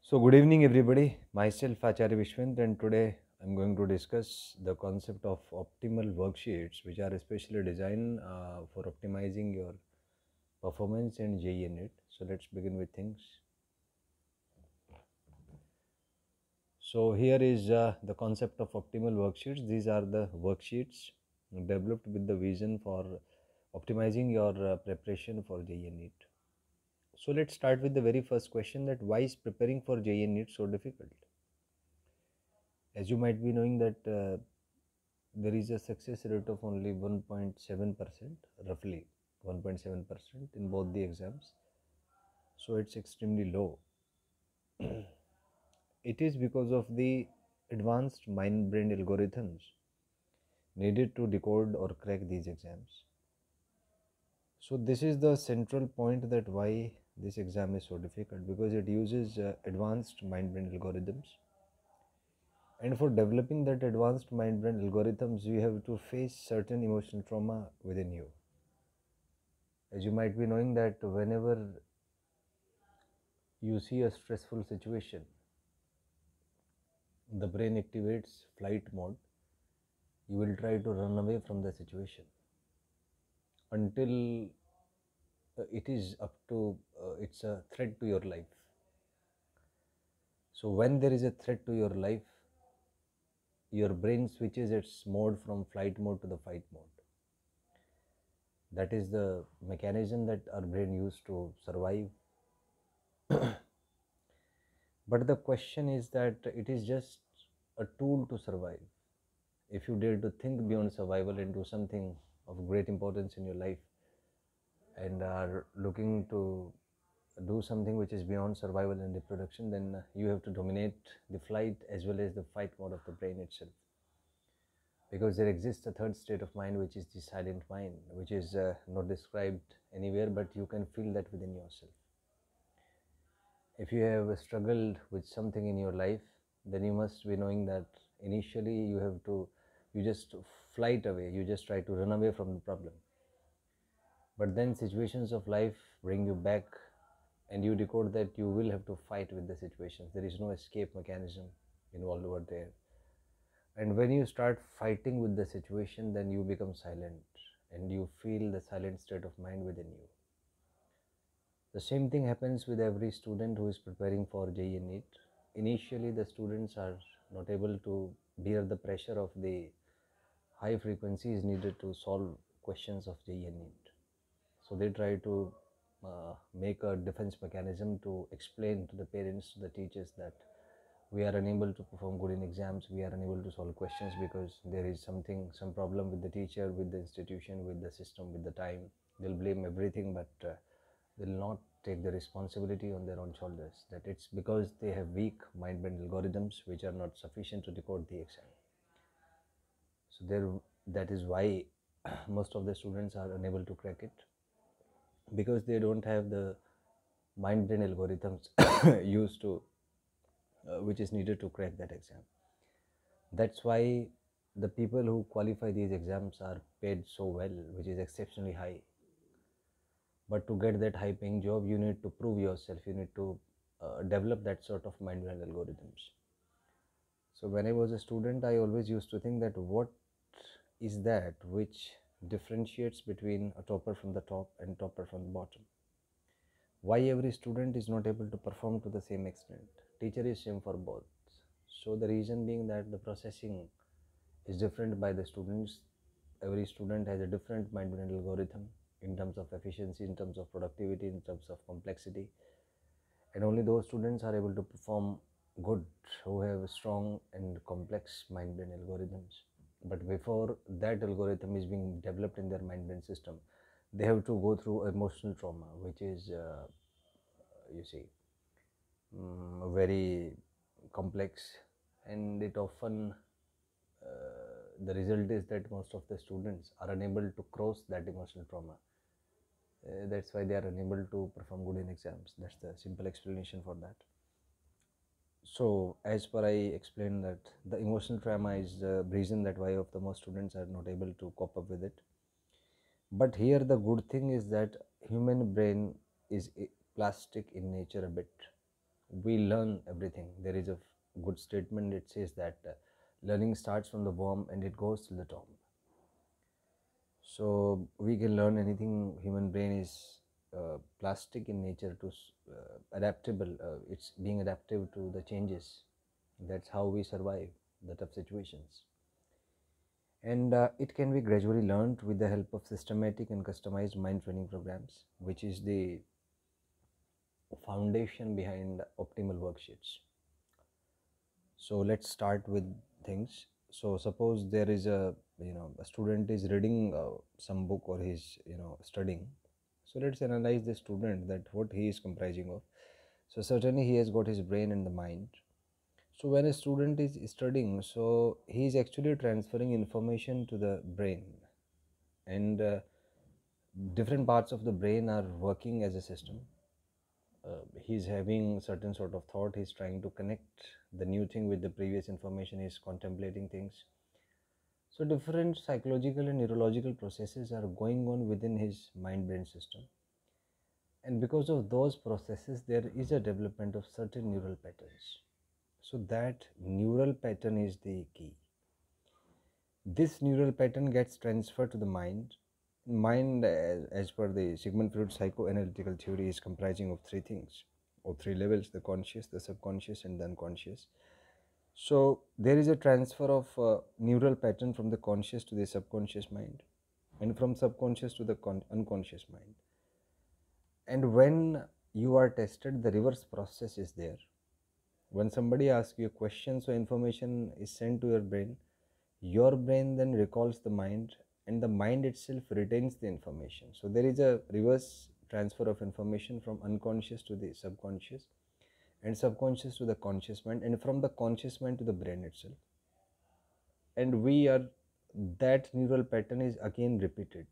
So, good evening, everybody. Myself, Acharya Vishvendra, and today I'm going to discuss the concept of optimal worksheets, which are especially designed for optimizing your performance and JE in it. So, let's begin with things. So, here is the concept of optimal worksheets. These are the worksheets developed with the vision for optimizing your preparation for JE in it. So, let's start with the very first question: that why is preparing for JE in it so difficult? As you might be knowing that there is a success rate of only 1.7%, roughly 1.7% in both the exams. So it's extremely low. It is because of the advanced mind brain algorithms needed to decode or crack these exams. So this is the central point, that why this exam is so difficult, because it uses advanced mind brain algorithms. And for developing that advanced mind brain algorithms, you have to face certain emotional trauma within you. As you might be knowing that whenever you see a stressful situation, the brain activates flight mode. You will try to run away from the situation until it is up to it's a threat to your life. So when there is a threat to your life, your brain switches its mode from flight mode to the fight mode. That is the mechanism that our brain used to survive. But the question is that it is just a tool to survive. If you dare to think beyond survival and do something of great importance in your life, and are looking to do something which is beyond survival and reproduction, then you have to dominate the flight as well as the fight mode of the brain itself. Because there exists a third state of mind, which is the silent mind, which is not described anywhere, but you can feel that within yourself. If you have struggled with something in your life, then you must be knowing that initially you just flight away, you just try to run away from the problem. But then situations of life bring you back, and you decode that you will have to fight with the situations. There is no escape mechanism involved over there. And when you start fighting with the situation, then you become silent and you feel the silent state of mind within you. The same thing happens with every student who is preparing for JEE NEET. Initially, the students are not able to bear the pressure of the high frequencies needed to solve questions of JEE NEET. So they try to make a defense mechanism to explain to the parents, to the teachers, that we are unable to perform good in exams, we are unable to solve questions because there is some problem with the teacher, with the institution, with the system, with the time. They'll blame everything, but they'll not take the responsibility on their own shoulders, that it's because they have weak mind-brain algorithms which are not sufficient to decode the exam. So that is why most of the students are unable to crack it, because they don't have the mind-brain algorithms used to which is needed to crack that exam. That's why the people who qualify these exams are paid so well, which is exceptionally high. But to get that high paying job, you need to prove yourself, you need to develop that sort of mind-brain algorithms. So when I was a student, I always used to think that what is that which differentiates between a topper from the top and topper from the bottom? Why every student is not able to perform to the same extent? Teacher is same for both. So the reason being that the processing is different by the students. Every student has a different mind-brain algorithm in terms of efficiency, in terms of productivity, in terms of complexity. And only those students are able to perform good who have strong and complex mind-brain algorithms. But before that algorithm is being developed in their mind-brain system, they have to go through emotional trauma, which is, you see, very complex, and it often the result is that most of the students are unable to cross that emotional trauma. That's why they are unable to perform good in exams. That's the simple explanation for that. So as per I explained, that the emotional trauma is the reason that why of the most students are not able to cope up with it. But here the good thing is that human brain is plastic in nature a bit. we learn everything. There is a good statement, it says that learning starts from the womb and it goes to the tomb. So we can learn anything. Human brain is plastic in nature, to adaptable. It's being adaptive to the changes. That's how we survive the tough situations. And it can be gradually learned with the help of systematic and customized mind training programs, which is the foundation behind optimal worksheets. So let's start with things. So suppose there is a student is reading some book, or he's studying. So let's analyze the student, that what he is comprising of. So certainly he has got his brain and the mind. So when a student is studying, so he is actually transferring information to the brain, and different parts of the brain are working as a system. He's having certain sort of thought, he's trying to connect the new thing with the previous information, he's contemplating things. So different psychological and neurological processes are going on within his mind brain system, and because of those processes there is a development of certain neural patterns. So that neural pattern is the key. This neural pattern gets transferred to the mind. Mind, as per the Sigmund Freud psychoanalytical theory, is comprising of three things, or three levels: the conscious, the subconscious, and the unconscious. So there is a transfer of neural pattern from the conscious to the subconscious mind, and from subconscious to the unconscious mind. And when you are tested, the reverse process is there. When somebody asks you a question, so information is sent to your brain then recalls the mind, and the mind itself retains the information. So there is a reverse transfer of information from unconscious to the subconscious, and subconscious to the conscious mind, and from the conscious mind to the brain itself. And that neural pattern is again repeated,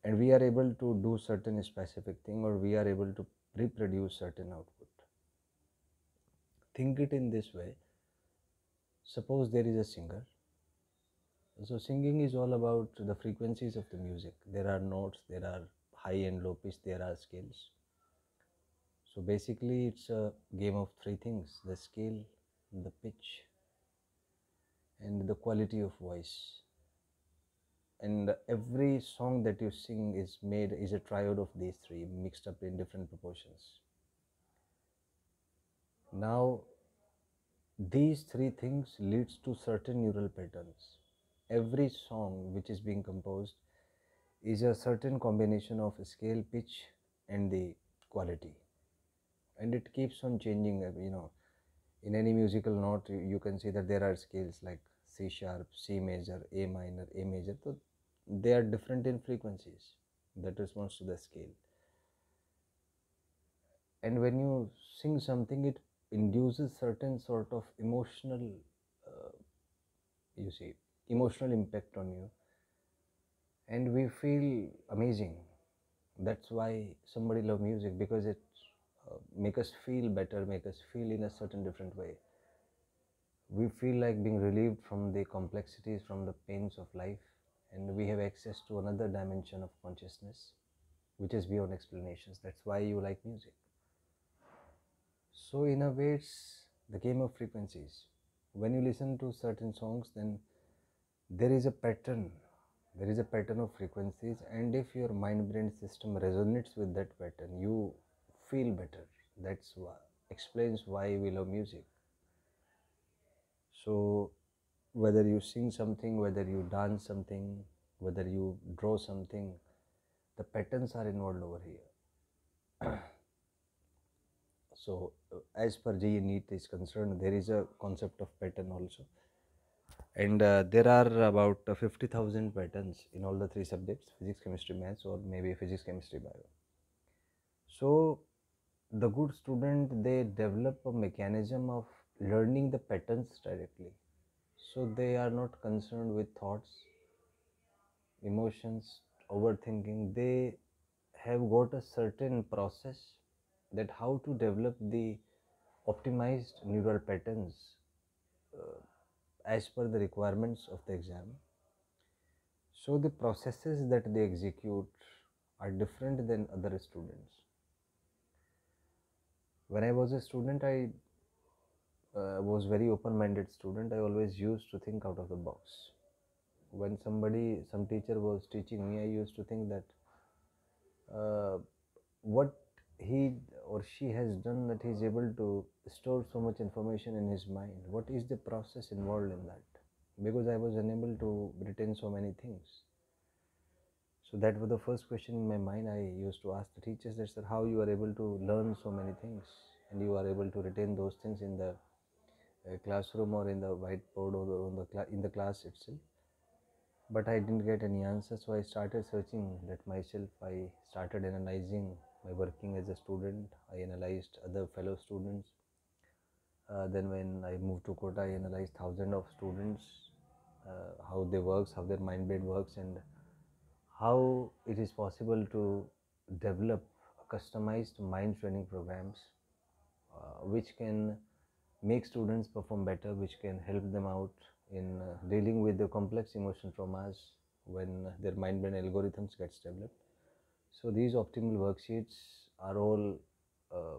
and we are able to do certain specific thing, or we are able to reproduce certain output. Think it in this way. Suppose there is a singer. So singing is all about the frequencies of the music. There are notes, there are high and low pitch, there are scales. So basically it's a game of three things: the scale, the pitch, and the quality of voice. And every song that you sing is a triode of these three mixed up in different proportions. Now these three things leads to certain neural patterns. Every song which is being composed is a certain combination of scale, pitch, and the quality, and it keeps on changing. In any musical note, you can see that there are scales like C sharp, C major, A minor, A major. So they are different in frequencies that responds to the scale. And when you sing something, it induces certain sort of uh, you see emotional impact on you, and we feel amazing. That's why somebody love music, because it make us feel better, make us feel in a certain different way. We feel like being relieved from the complexities, from the pains of life, and we have access to another dimension of consciousness which is beyond explanations. That's why you like music. So in a way it's the game of frequencies. When you listen to certain songs, then there is a pattern, there is a pattern of frequencies, and if your mind brain system resonates with that pattern, you feel better. That's why explains why we love music. So whether you sing something, whether you dance something, whether you draw something, the patterns are involved over here. So as per GE NEET is concerned, there is a concept of pattern also, and there are about 50,000 patterns in all the three subjects: physics, chemistry, maths, or maybe physics, chemistry, bio. So the good student, they develop a mechanism of learning the patterns directly. So they are not concerned with thoughts, emotions, overthinking. They have got a certain process that how to develop the optimized neural patterns uh, as per the requirements of the exam. So the processes that they execute are different than other students. When I was a student, I was very open-minded student. I always used to think out of the box. When some teacher was teaching me, I used to think that what he or she has done, that he is able to store so much information in his mind. What is the process involved in that? Because I was unable to retain so many things. So that was the first question in my mind. I used to ask the teachers that, sir, how you are able to learn so many things and you are able to retain those things in the classroom or in the whiteboard or on in the class itself. But I didn't get any answer, so I started searching that myself. I started analyzing my working as a student. I analyzed other fellow students. Then when I moved to Kota, I analyzed thousands of students, how they works, how their mind brain works, and how it is possible to develop customized mind training programs which can make students perform better, which can help them out in dealing with the complex emotional traumas when their mind brain algorithms gets developed. So these optimal worksheets are all uh,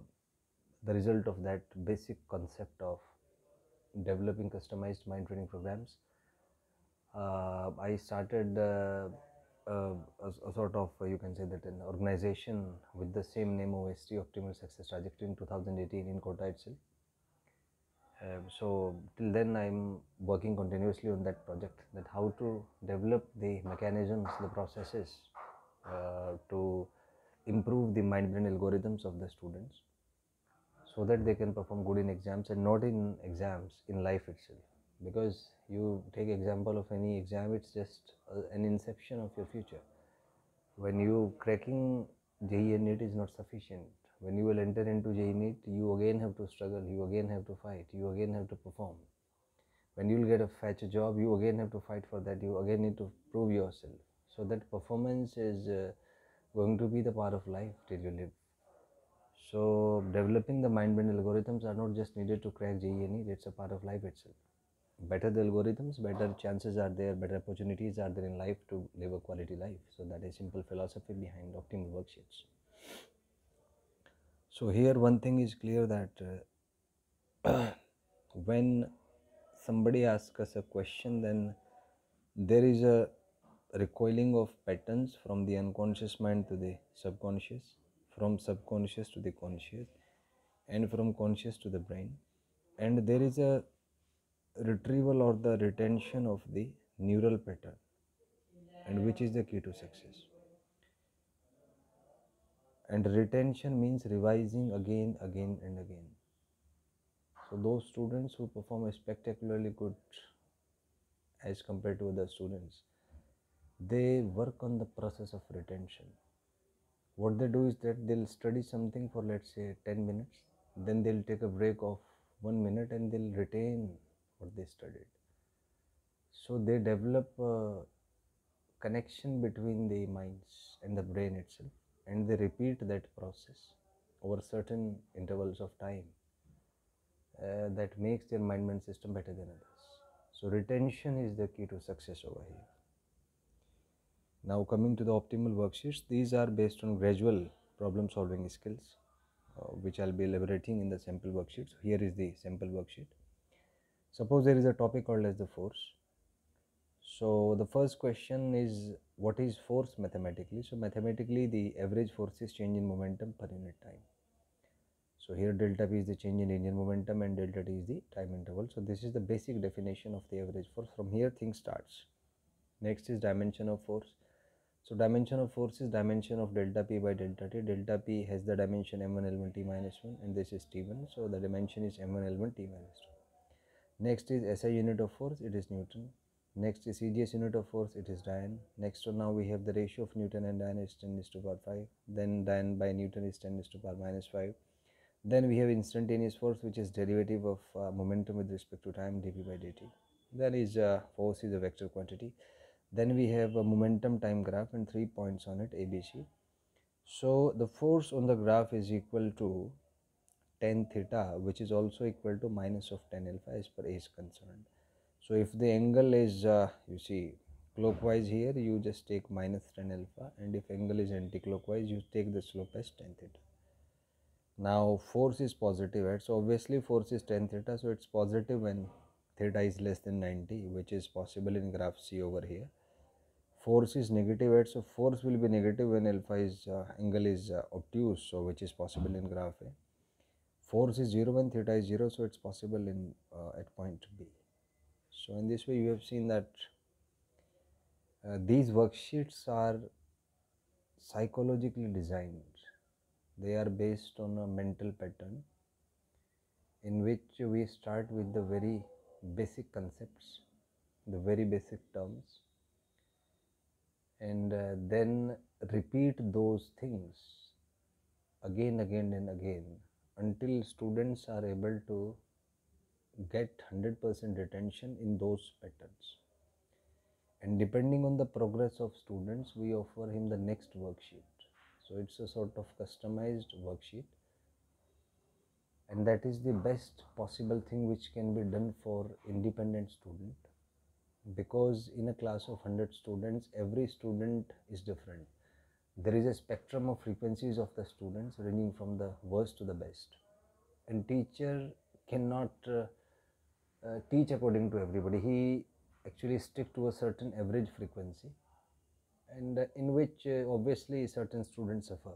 the result of that basic concept of developing customized mind training programs. I started a sort of, you can say that, an organization with the same name, OST, Optimal Success Trajectory, in 2018 in Kota itself. So till then I'm working continuously on that project, that how to develop the mechanisms, the processes to improve the mind brain algorithms of the students, so that they can perform good in exams, and not in exams, in life itself. Because you take example of any exam, it's just an inception of your future. When you cracking JEE and NEET is not sufficient. When you will enter into JEE NEET, you again have to struggle, you again have to fight, you again have to perform. When you will get a fetch job, you again have to fight for that, you again need to prove yourself. So that performance is going to be the part of life till you live. So developing the mind brain algorithms are not just needed to crack JEE and NEET, it's a part of life itself. Better the algorithms, better chances are there, better opportunities are there in life to live a quality life. So that is simple philosophy behind optimal worksheets. So here one thing is clear, that when somebody asks us a question, then there is a recoiling of patterns from the unconscious mind to the subconscious, from subconscious to the conscious, and from conscious to the brain. And there is a retrieval or the retention of the neural pattern, and which is the key to success. And retention means revising again, and again. So those students who perform spectacularly good as compared to other students, they work on the process of retention. What they do is that they'll study something for, let's say, 10 minutes, then they'll take a break of 1 minute and they'll retain what they studied. So they develop a connection between the minds and the brain itself, and they repeat that process over certain intervals of time. That makes their mind system better than others. So retention is the key to success over here. Now coming to the optimal worksheets, these are based on gradual problem solving skills, which I'll be elaborating in the sample worksheet. So here is the sample worksheet. Suppose there is a topic called as the force. So the first question is, what is force mathematically? So mathematically, the average force is change in momentum per unit time. So here delta P is the change in linear momentum and delta T is the time interval. So this is the basic definition of the average force. From here things starts. Next is dimension of force. So dimension of force is dimension of delta P by delta T. Delta P has the dimension m1 L1 T minus 1, and this is T1. So the dimension is m1 L1 T minus 2. Next is SI unit of force, it is Newton. Next is CGS unit of force, it is Dian. Next now we have the ratio of Newton and Dian is 10 to the power 5. Then Dian by Newton is 10 to the power minus 5. Then we have instantaneous force, which is derivative of momentum with respect to time, dp by dt. Then is force is a vector quantity. Then we have a momentum time graph and 3 points on it, ABC. So the force on the graph is equal to tan theta, which is also equal to minus of tan alpha as per A is concerned. So if the angle is, you see, clockwise here, you just take minus tan alpha, and if angle is anti-clockwise, you take the slope as tan theta. Now force is positive, right? So obviously force is tan theta, so it's positive when theta is less than 90, which is possible in graph C over here. Force is negative, right? So force will be negative when alpha is angle is obtuse, so which is possible in graph A. Force is 0 when theta is 0, so it's possible in at point B. So in this way you have seen that these worksheets are psychologically designed. They are based on a mental pattern in which we start with the very basic concepts, the very basic terms, and then repeat those things again and again until students are able to get 100% retention in those patterns. And depending on the progress of students, we offer him the next worksheet. So it's a sort of customized worksheet, and that is the best possible thing which can be done for independent student, because in a class of 100 students, every student is different. There is a spectrum of frequencies of the students ranging from the worst to the best, and teacher cannot teach according to everybody. He actually stick to a certain average frequency, and in which obviously certain students suffer,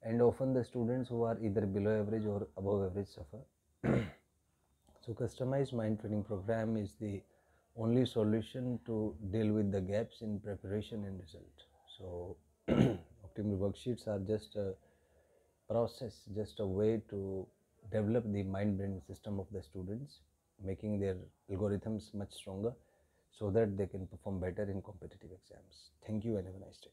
and often the students who are either below average or above average suffer. So customized mind training program is the only solution to deal with the gaps in preparation and result. So optimal worksheets are just a process, just a way to develop the mind brain system of the students, making their algorithms much stronger so that they can perform better in competitive exams. Thank you and have a nice day.